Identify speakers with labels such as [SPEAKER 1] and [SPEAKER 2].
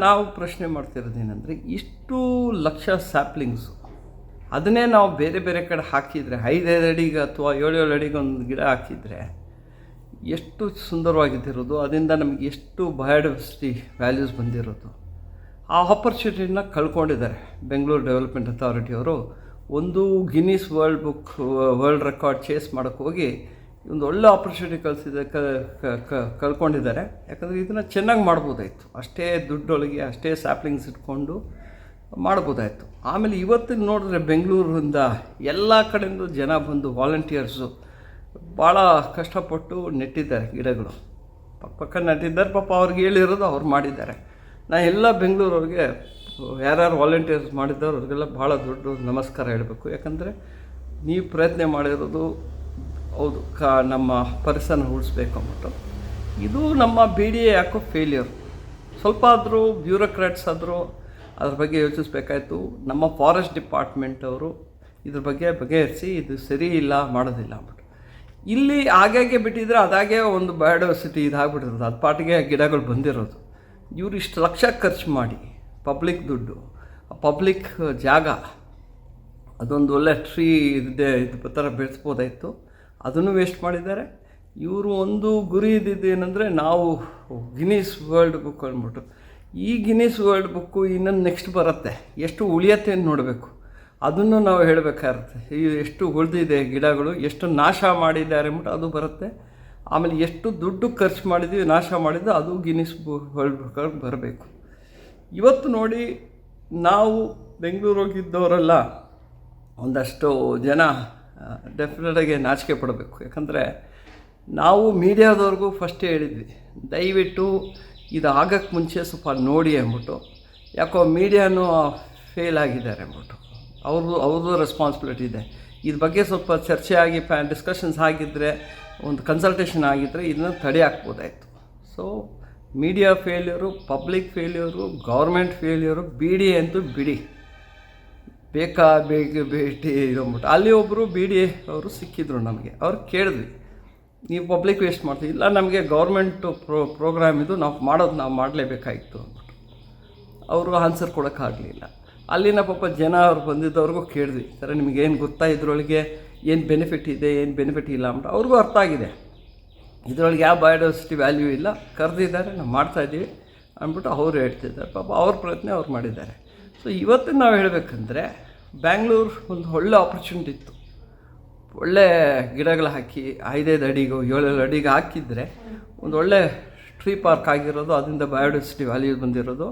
[SPEAKER 1] ನಾವು ಪ್ರಶ್ನೆ ಮಾಡ್ತಿರೋದೇನೆಂದರೆ, ಇಷ್ಟು ಲಕ್ಷ ಸ್ಯಾಪ್ಲಿಂಗ್ಸು ಅದನ್ನೇ ನಾವು ಬೇರೆ ಬೇರೆ ಕಡೆ ಹಾಕಿದರೆ 5-5 ಅಡಿಗೆ ಅಥವಾ 7-7 ಅಡಿಗೆ ಒಂದು ಗಿಡ ಹಾಕಿದರೆ ಎಷ್ಟು ಸುಂದರವಾಗಿದ್ದಿರೋದು, ಅದರಿಂದ ನಮಗೆ ಎಷ್ಟು ಬಯೋಡೈವರ್ಸಿಟಿ ವ್ಯಾಲ್ಯೂಸ್ ಬಂದಿರೋದು. ಆ ಆಪರ್ಚುನಿಟಿನ ಕಳ್ಕೊಂಡಿದ್ದಾರೆ ಬೆಂಗಳೂರು ಡೆವಲಪ್ಮೆಂಟ್ ಅಥಾರಿಟಿಯವರು. ಒಂದು ಗಿನ್ನಿಸ್ ವರ್ಲ್ಡ್ ರೆಕಾರ್ಡ್ ಚೇಸ್ ಮಾಡೋಕ್ಕೆ ಹೋಗಿ ಒಂದು ಒಳ್ಳೆ ಆಪರ್ಚುನಿಟಿ ಕಳ್ಕೊಂಡಿದ್ದಾರೆ. ಯಾಕಂದರೆ ಇದನ್ನು ಚೆನ್ನಾಗಿ ಮಾಡ್ಬೋದಾಯಿತು, ಅಷ್ಟೇ ದುಡ್ಡೊಳಗೆ ಅಷ್ಟೇ ಸ್ಯಾಪ್ಲಿಂಗ್ಸ್ ಇಟ್ಕೊಂಡು ಮಾಡ್ಬೋದಾಯಿತು. ಆಮೇಲೆ ಇವತ್ತಿನ ನೋಡಿದ್ರೆ ಬೆಂಗಳೂರಿಂದ ಎಲ್ಲ ಕಡೆಯಿಂದ ಜನ ಬಂದು ವಾಲಂಟಿಯರ್ಸು ಭಾಳ ಕಷ್ಟಪಟ್ಟು ನೆಟ್ಟಿದ್ದಾರೆ ಗಿಡಗಳು, ಪಕ್ಕ ನೆಟ್ಟಿದ್ದಾರೆ. ಪಾಪ ಅವ್ರಿಗೆ ಹೇಳಿರೋದು ಅವ್ರು ಮಾಡಿದ್ದಾರೆ. ನಾನು ಎಲ್ಲ ಬೆಂಗಳೂರವ್ರಿಗೆ ಯಾರ್ಯಾರು ವಾಲಂಟಿಯರ್ಸ್ ಮಾಡಿದ್ದಾರೆ ಅವ್ರಿಗೆಲ್ಲ ಭಾಳ ದೊಡ್ಡ ನಮಸ್ಕಾರ ಹೇಳಬೇಕು. ಯಾಕಂದರೆ ನೀವು ಪ್ರಯತ್ನ ಮಾಡಿರೋದು ಹೌದು, ನಮ್ಮ ಪರಿಸರನ ಉಳಿಸ್ಬೇಕು ಅಂದ್ಬಿಟ್ಟು. ಇದು ನಮ್ಮ BDA ಯಾಕೋ ಫೇಲ್ಯೂರ್. ಸ್ವಲ್ಪ ಆದರೂ ಬ್ಯೂರೋಕ್ರಾಟ್ಸ್ ಆದರೂ ಅದ್ರ ಬಗ್ಗೆ ಯೋಚಿಸ್ಬೇಕಾಯ್ತು. ನಮ್ಮ ಫಾರೆಸ್ಟ್ ಡಿಪಾರ್ಟ್ಮೆಂಟ್ ಅವರು ಇದ್ರ ಬಗ್ಗೆ ಬಗೆಹರಿಸಿ ಇದು ಸರಿ ಇಲ್ಲ ಮಾಡೋದಿಲ್ಲ ಅಂದ್ಬಿಟ್ಟು. ಇಲ್ಲಿ ಆಗಾಗೆ ಬಿಟ್ಟಿದ್ರೆ ಅದಾಗೆ ಒಂದು ಬಯೋಡೈವರ್ಸಿಟಿ ಇದಾಗ್ಬಿಟ್ಟಿರೋದು, ಅದು ಪಾಟಿಗೆ ಗಿಡಗಳು ಬಂದಿರೋದು. ಇವರು ಇಷ್ಟು ಲಕ್ಷ ಖರ್ಚು ಮಾಡಿ ಪಬ್ಲಿಕ್ ದುಡ್ಡು, ಪಬ್ಲಿಕ್ ಜಾಗ, ಅದೊಂದು ಒಳ್ಳೆ ಟ್ರೀ ಇದು ಥರ ಬೆಳೆಸ್ಬೋದಾಯಿತು, ಅದನ್ನು ವೇಸ್ಟ್ ಮಾಡಿದ್ದಾರೆ. ಇವರು ಒಂದು ಗುರಿ ಇದ್ದಿದ್ದೇನೆಂದರೆ ನಾವು ಗಿನ್ನಿಸ್ ವರ್ಲ್ಡ್ ಬುಕ್ ಅಂದ್ಬಿಟ್ಟು. ಈ ಗಿನ್ನಿಸ್ ವರ್ಲ್ಡ್ ಬುಕ್ಕು ಇನ್ನೊಂದು ನೆಕ್ಸ್ಟ್ ಬರುತ್ತೆ, ಎಷ್ಟು ಉಳಿಯತ್ತೆ ಅಂತ ನೋಡಬೇಕು, ಅದನ್ನು ನಾವು ಹೇಳಬೇಕಾಗುತ್ತೆ. ಎಷ್ಟು ಉಳಿದಿದೆ ಗಿಡಗಳು, ಎಷ್ಟು ನಾಶ ಮಾಡಿದ್ದಾರೆ ಅಂದ್ಬಿಟ್ಟು ಅದು ಬರುತ್ತೆ. ಆಮೇಲೆ ಎಷ್ಟು ದುಡ್ಡು ಖರ್ಚು ಮಾಡಿದ್ವಿ, ನಾಶ ಮಾಡಿದ್ದು, ಅದು ಗಿನ್ನಿಸ್ ವರ್ಲ್ಡ್ ಬುಕ್ ಬರಬೇಕು. ಇವತ್ತು ನೋಡಿ, ನಾವು ಬೆಂಗಳೂರು ಹೋಗಿದ್ದವರೆಲ್ಲ ಒಂದಷ್ಟು ಜನ ಡೆಫಿನೆಟಾಗಿ ನಾಚಿಕೆ ಪಡಬೇಕು. ಯಾಕಂದರೆ ನಾವು ಮೀಡಿಯಾದವ್ರಿಗೂ ಫಸ್ಟೇ ಹೇಳಿದ್ವಿ, ದಯವಿಟ್ಟು ಇದು ಆಗೋಕ್ಕೆ ಮುಂಚೆ ಸ್ವಲ್ಪ ನೋಡಿ ಅಂದ್ಬಿಟ್ಟು. ಯಾಕೋ ಮೀಡಿಯಾನೂ ಫೇಲ್ ಆಗಿದ್ದಾರೆ ಅಂದ್ಬಿಟ್ಟು, ಅವ್ರದ್ದು ರೆಸ್ಪಾನ್ಸಿಬಿಲಿಟಿ ಇದೆ. ಇದ್ರ ಬಗ್ಗೆ ಸ್ವಲ್ಪ ಚರ್ಚೆ ಆಗಿ ಡಿಸ್ಕಷನ್ಸ್ ಆಗಿದ್ದರೆ, ಒಂದು ಕನ್ಸಲ್ಟೇಷನ್ ಆಗಿದ್ದರೆ ಇದನ್ನ ತಡೆ ಹಾಕ್ಬೋದಾಯಿತು. So media failure, public failure, government failure, BDA ಅಂತೂ ಬಿಡಿ, ಭೇಟಿ ಇರೋಗ್ಬಿಟ್ಟು. ಅಲ್ಲಿ ಒಬ್ಬರು BDA ಅವರು ಸಿಕ್ಕಿದ್ರು ನಮಗೆ. ಅವ್ರು ಕೇಳಿದ್ವಿ, ನೀವು ಪಬ್ಲಿಕ್ ವೇಸ್ಟ್ ಮಾಡ್ತೀವಿ. ಇಲ್ಲ, ನಮಗೆ ಗೌರ್ಮೆಂಟು ಪ್ರೋಗ್ರಾಮ್ ಇದು, ನಾವು ಮಾಡಲೇಬೇಕಾಗಿತ್ತು ಅಂದ್ಬಿಟ್ಟು. ಅವರು ಆನ್ಸರ್ ಕೊಡೋಕ್ಕಾಗಲಿಲ್ಲ. ಅಲ್ಲಿನ ಪಾಪ ಜನ ಅವ್ರು ಬಂದಿದ್ದವ್ರಿಗೂ ಕೇಳಿದ್ವಿ, ಸರ್ ನಿಮಗೇನು ಗೊತ್ತಾ ಇದರೊಳಗೆ ಏನು ಬೆನಿಫಿಟ್ ಇದೆ, ಏನು ಬೆನಿಫಿಟ್ ಇಲ್ಲ ಅಂದ್ಬಿಟ್ಟು. ಅವ್ರಿಗೂ ಅರ್ಥ ಆಗಿದೆ, ಇದರೊಳಗೆ ಯಾವ ಬಯೋಡೈವರ್ಸಿಟಿ ವ್ಯಾಲ್ಯೂ ಇಲ್ಲ, ಕರೆದಿದ್ದಾರೆ, ನಾವು ಮಾಡ್ತಾಯಿದ್ದೀವಿ ಅಂದ್ಬಿಟ್ಟು ಅವ್ರು ಹೇಳ್ತಿದ್ದಾರೆ. ಪಾಪ ಅವ್ರ ಪ್ರಯತ್ನ ಅವ್ರು ಮಾಡಿದ್ದಾರೆ. ಸೊ ಇವತ್ತು ನಾವು ಹೇಳಬೇಕಂದ್ರೆ, ಬ್ಯಾಂಗ್ಳೂರು ಒಂದು ಒಳ್ಳೆ ಆಪರ್ಚುನಿಟಿ ಇತ್ತು. ಒಳ್ಳೆ ಗಿಡಗಳು ಹಾಕಿ 5-5 ಅಡಿಗೋ 7-7 ಅಡಿಗೆ ಹಾಕಿದರೆ ಒಂದು ಒಳ್ಳೆ ಟ್ರೀ ಪಾರ್ಕ್ ಆಗಿರೋದು, ಅದರಿಂದ ಬಯೋಡೈವರ್ಸಿಟಿ ವ್ಯಾಲ್ಯೂ ಬಂದಿರೋದು.